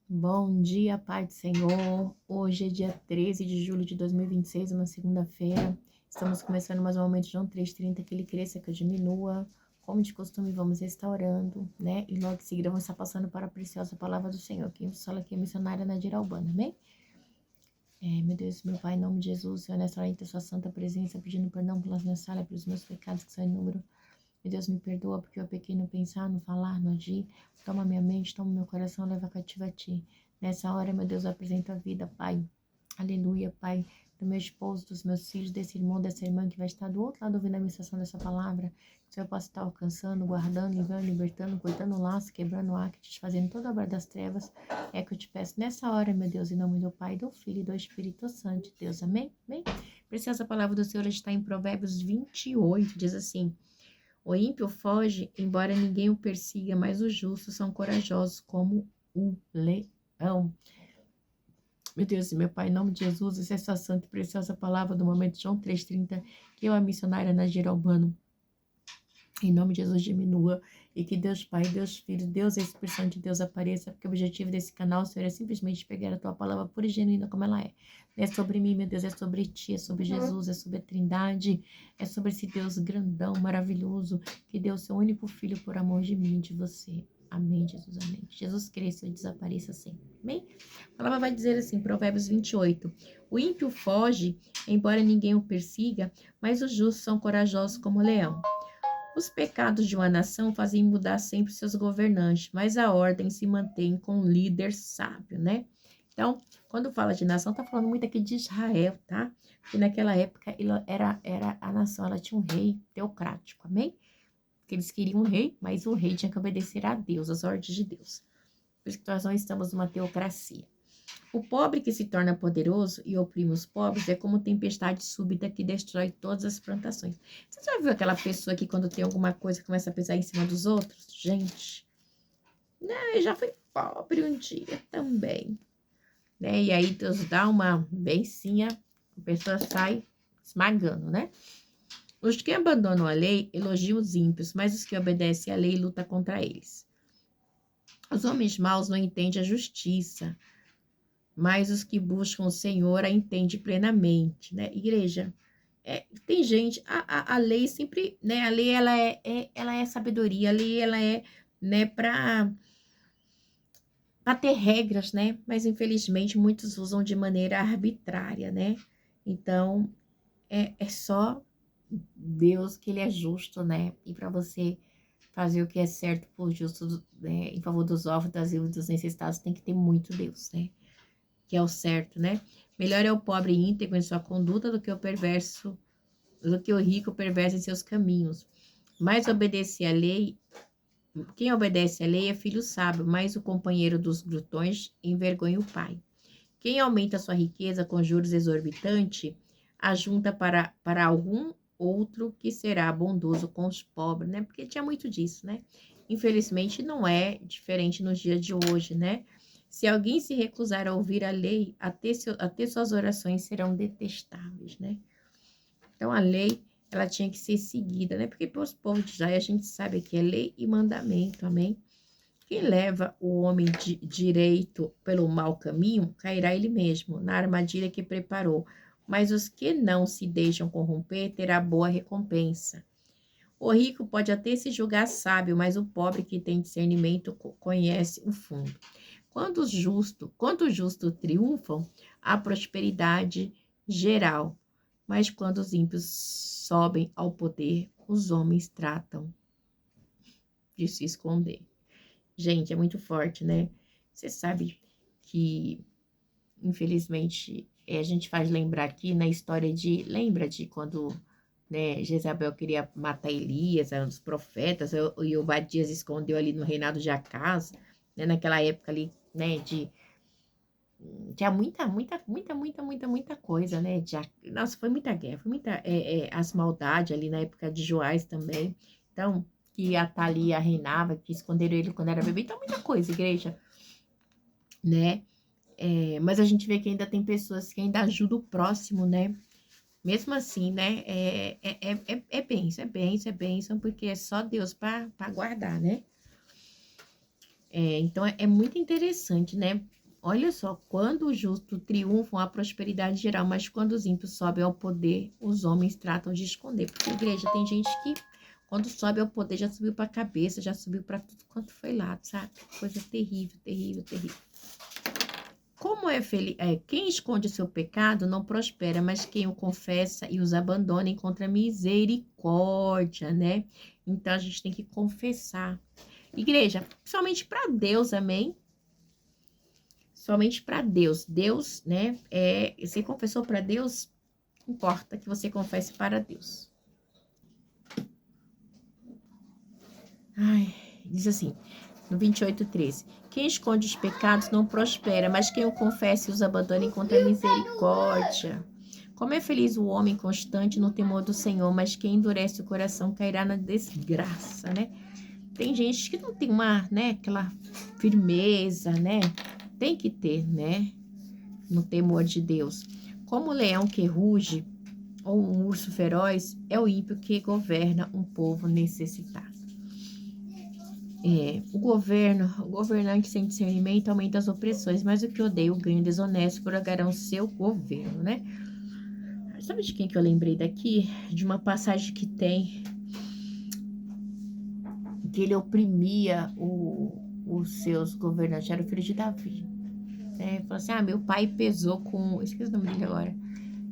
Bom dia, Pai do Senhor. Hoje é dia 13 de julho de 2026, uma segunda-feira. Estamos começando mais um momento de João 3:30, que ele cresça, que eu diminua. Como de costume, vamos restaurando, né? E logo em seguida vamos estar passando para a preciosa palavra do Senhor. Quem fala aqui é a missionária Nadira Albano, amém? Meu Deus, meu Pai, em nome de Jesus, Senhor, nessa hora, sua santa presença, pedindo perdão pelas minhas falhas, pelos meus pecados que são inúmeros. Meu Deus, me perdoa porque eu pequei no pensar, no falar, no agir. Toma minha mente, toma meu coração, leva cativo a ti. Nessa hora, meu Deus, eu apresento a vida, Pai. Aleluia, Pai, do meu esposo, dos meus filhos, desse irmão, dessa irmã que vai estar do outro lado ouvindo a ministração dessa palavra. Que o Senhor possa estar alcançando, guardando, livrando, libertando, cortando o laço, quebrando o acto, desfazendo toda a obra das trevas. É que eu te peço nessa hora, meu Deus, em nome do Pai, do Filho e do Espírito Santo, Deus. Amém? Amém? Preciosa palavra do Senhor está em Provérbios 28, diz assim: o ímpio foge, embora ninguém o persiga, mas os justos são corajosos como um leão. Meu Deus e meu Pai, em nome de Jesus, essa é essa santa e preciosa palavra do momento, João 3:30, que eu, a missionária Nadira Albano, em nome de Jesus, diminua, e que Deus Pai, Deus Filho, Deus Espírito Santo de Deus apareça, porque o objetivo desse canal, Senhor, é simplesmente pegar a Tua palavra pura e genuína como ela é. Não é sobre mim, meu Deus, é sobre Ti, é sobre Jesus, é sobre a Trindade, é sobre esse Deus grandão, maravilhoso, que deu seu único Filho por amor de mim e de você. Amém, Jesus, amém. Jesus cresça e desapareça sempre. Amém? A palavra vai dizer assim, Provérbios 28. O ímpio foge, embora ninguém o persiga, mas os justos são corajosos como o leão. Os pecados de uma nação fazem mudar sempre seus governantes, mas a ordem se mantém com um líder sábio, né? Então, quando fala de nação, tá falando muito aqui de Israel, tá? Porque naquela época era a nação, ela tinha um rei teocrático, amém? Porque eles queriam um rei, mas o rei tinha que obedecer a Deus, às ordens de Deus. Por isso que nós não estamos numa teocracia. O pobre que se torna poderoso e oprime os pobres é como tempestade súbita que destrói todas as plantações. Você já viu aquela pessoa que quando tem alguma coisa começa a pesar em cima dos outros? Gente, né? Eu já fui pobre um dia também, né? E aí Deus dá uma bencinha, a pessoa sai esmagando, né? Os que abandonam a lei elogiam os ímpios, mas os que obedecem à lei lutam contra eles. Os homens maus não entendem a justiça, mas os que buscam o Senhor a entendem plenamente, né? Igreja, tem gente, a lei sempre, né? A lei, ela é sabedoria, a lei, ela é, né, para ter regras, né? Mas, infelizmente, muitos usam de maneira arbitrária, né? Então, é só Deus que ele é justo, né? E para você fazer o que é certo por justo, né, em favor dos órfãos, das viúvas, dos necessitados, tem que ter muito Deus, né? Que é o certo, né? Melhor é o pobre íntegro em sua conduta do que o perverso, do que o rico perverso em seus caminhos. Mas obedecer à lei, quem obedece à lei é filho sábio, mas o companheiro dos glutões envergonha o pai. Quem aumenta sua riqueza com juros exorbitantes, ajunta para algum outro que será bondoso com os pobres, né? Porque tinha muito disso, né? Infelizmente, não é diferente nos dias de hoje, né? Se alguém se recusar a ouvir a lei, até suas orações serão detestáveis, né? Então, a lei, ela tinha que ser seguida, né? Porque para os povos de Israel, a gente sabe que é lei e mandamento, amém? Quem leva o homem direito pelo mau caminho, cairá ele mesmo, na armadilha que preparou. Mas os que não se deixam corromper, terá boa recompensa. O rico pode até se julgar sábio, mas o pobre que tem discernimento conhece o fundo. Quando os justos triunfam, há prosperidade geral. Mas quando os ímpios sobem ao poder, os homens tratam de se esconder. Gente, é muito forte, né? Você sabe que, infelizmente, a gente faz lembrar aqui na história de... Lembra de quando, né, Jezabel queria matar Elias, os profetas, e Obadias escondeu ali no reinado de Acaz, né, naquela época ali, né, tinha muita coisa, né? Nossa, foi muita guerra, foi muita as maldades ali na época de Joás também. Então, que a Thalia reinava, que esconderam ele quando era bebê. Então, muita coisa, igreja, né? Mas a gente vê que ainda tem pessoas que ainda ajudam o próximo, né? Mesmo assim, né? É bênção, porque é só Deus para guardar, né? Então, é muito interessante, né? Olha só, quando o justo triunfam, a prosperidade geral, mas quando os ímpios sobem ao poder, os homens tratam de esconder. Porque, igreja, tem gente que, quando sobe ao poder, já subiu para a cabeça, já subiu para tudo quanto foi lado, sabe? Coisa terrível, terrível, terrível. Como é feliz, quem esconde o seu pecado não prospera, mas quem o confessa e os abandona encontra misericórdia, né? Então, a gente tem que confessar. Igreja, somente para Deus, amém? Somente para Deus. Deus, né? Você confessou para Deus, importa que você confesse para Deus. Ai, diz assim, no 28:13. Quem esconde os pecados não prospera, mas quem o confessa e os abandona encontra misericórdia. Como é feliz o homem constante no temor do Senhor, mas quem endurece o coração cairá na desgraça, né? Tem gente que não tem aquela firmeza, né? Tem que ter, né? No temor de Deus. Como o leão que ruge, ou um urso feroz, é o ímpio que governa um povo necessitado. O governante sem discernimento aumenta as opressões, mas o que odeia o ganho desonesto propagarão seu governo, né? Sabe de quem que eu lembrei daqui? De uma passagem que tem, que ele oprimia os seus governantes, era o filho de Davi. Falou assim, meu pai pesou com... Esqueci o nome dele agora.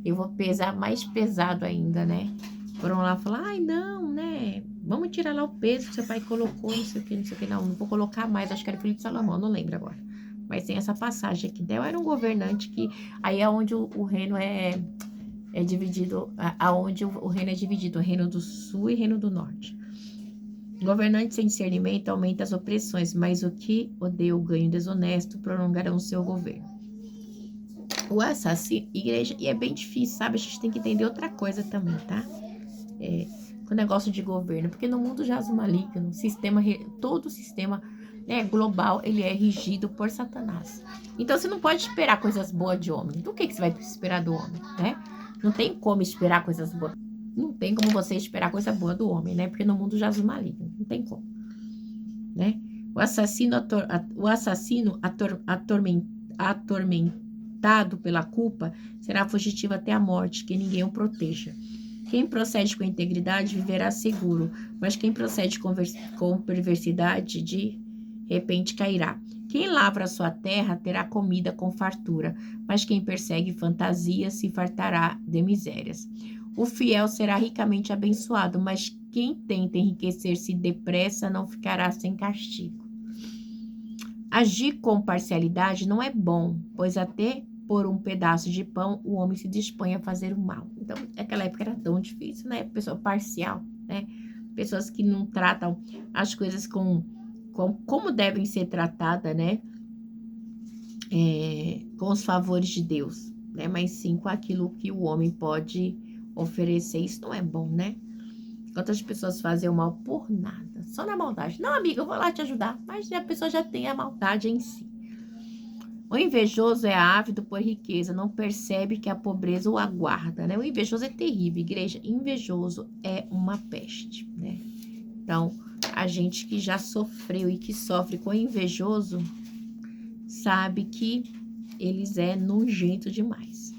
Eu vou pesar mais pesado ainda, né? Foram lá falar, não, né? Vamos tirar lá o peso que seu pai colocou, não sei o que, não sei o que. Não vou colocar mais, acho que era filho de Salomão, não lembro agora. Mas tem essa passagem aqui. Então, era um governante que... Aí é onde o reino é dividido, aonde o reino é dividido, o reino do sul e o reino do norte. Governante sem discernimento aumenta as opressões, mas o que odeia o ganho desonesto prolongarão o seu governo. O assassino, igreja, e é bem difícil, sabe? A gente tem que entender outra coisa também, tá? Com o negócio de governo, porque no mundo jaz o maligno, todo o sistema, né, global, ele é regido por Satanás. Então, você não pode esperar coisas boas de homem. Do que você vai esperar do homem, né? Não tem como esperar coisas boas. Não tem como você esperar coisa boa do homem, né? Porque no mundo jaz o maligno. Não tem como, né? O assassino atormentado pela culpa será fugitivo até a morte, que ninguém o proteja. Quem procede com integridade viverá seguro, mas quem procede com perversidade, de repente cairá. Quem lavra a sua terra terá comida com fartura, mas quem persegue fantasias se fartará de misérias. O fiel será ricamente abençoado, mas quem tenta enriquecer-se depressa não ficará sem castigo. Agir com parcialidade não é bom, pois até por um pedaço de pão o homem se dispõe a fazer o mal. Então, naquela época era tão difícil, né? Pessoa parcial, né? Pessoas que não tratam as coisas como devem ser tratadas, né? Com os favores de Deus, né? Mas sim com aquilo que o homem pode oferecer. Isso não é bom, né? Quantas pessoas fazem o mal por nada, só na maldade. Não, amiga, eu vou lá te ajudar, mas a pessoa já tem a maldade em si. O invejoso é ávido por riqueza, não percebe que a pobreza o aguarda, né? O invejoso é terrível, igreja. Invejoso é uma peste, né? Então, a gente que já sofreu e que sofre com invejoso, sabe que eles é nojento demais.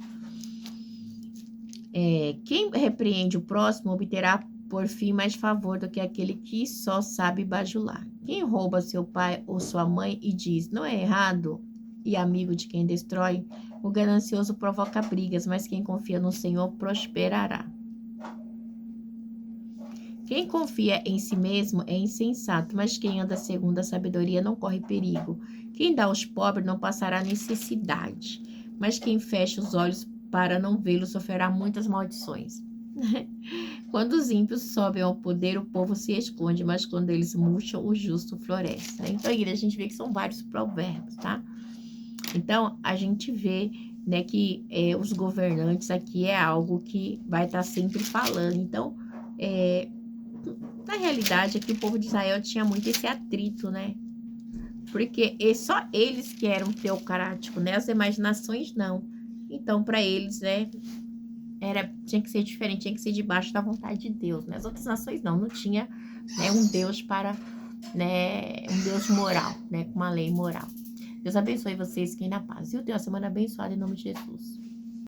Quem repreende o próximo obterá por fim mais favor do que aquele que só sabe bajular. Quem rouba seu pai ou sua mãe e diz, não é errado, e amigo de quem destrói, o ganancioso provoca brigas, mas quem confia no Senhor prosperará. Quem confia em si mesmo é insensato, mas quem anda segundo a sabedoria não corre perigo. Quem dá aos pobres não passará necessidade, mas quem fecha os olhos para não vê-lo sofrerá muitas maldições. Quando os ímpios sobem ao poder, o povo se esconde, mas quando eles murcham, o justo floresce. Então, aí, a gente vê que são vários provérbios, tá? Então, a gente vê, né, que os governantes aqui é algo que vai estar sempre falando. Então, na realidade, aqui o povo de Israel tinha muito esse atrito, né? Porque só eles que eram teocráticos, né? As demais nações não. Então, para eles, né, tinha que ser diferente, tinha que ser debaixo da vontade de Deus, né? As outras nações não tinha, né, um Deus um Deus moral, né, com uma lei moral. Deus abençoe vocês, fiquem na paz. E eu tenho uma semana abençoada em nome de Jesus.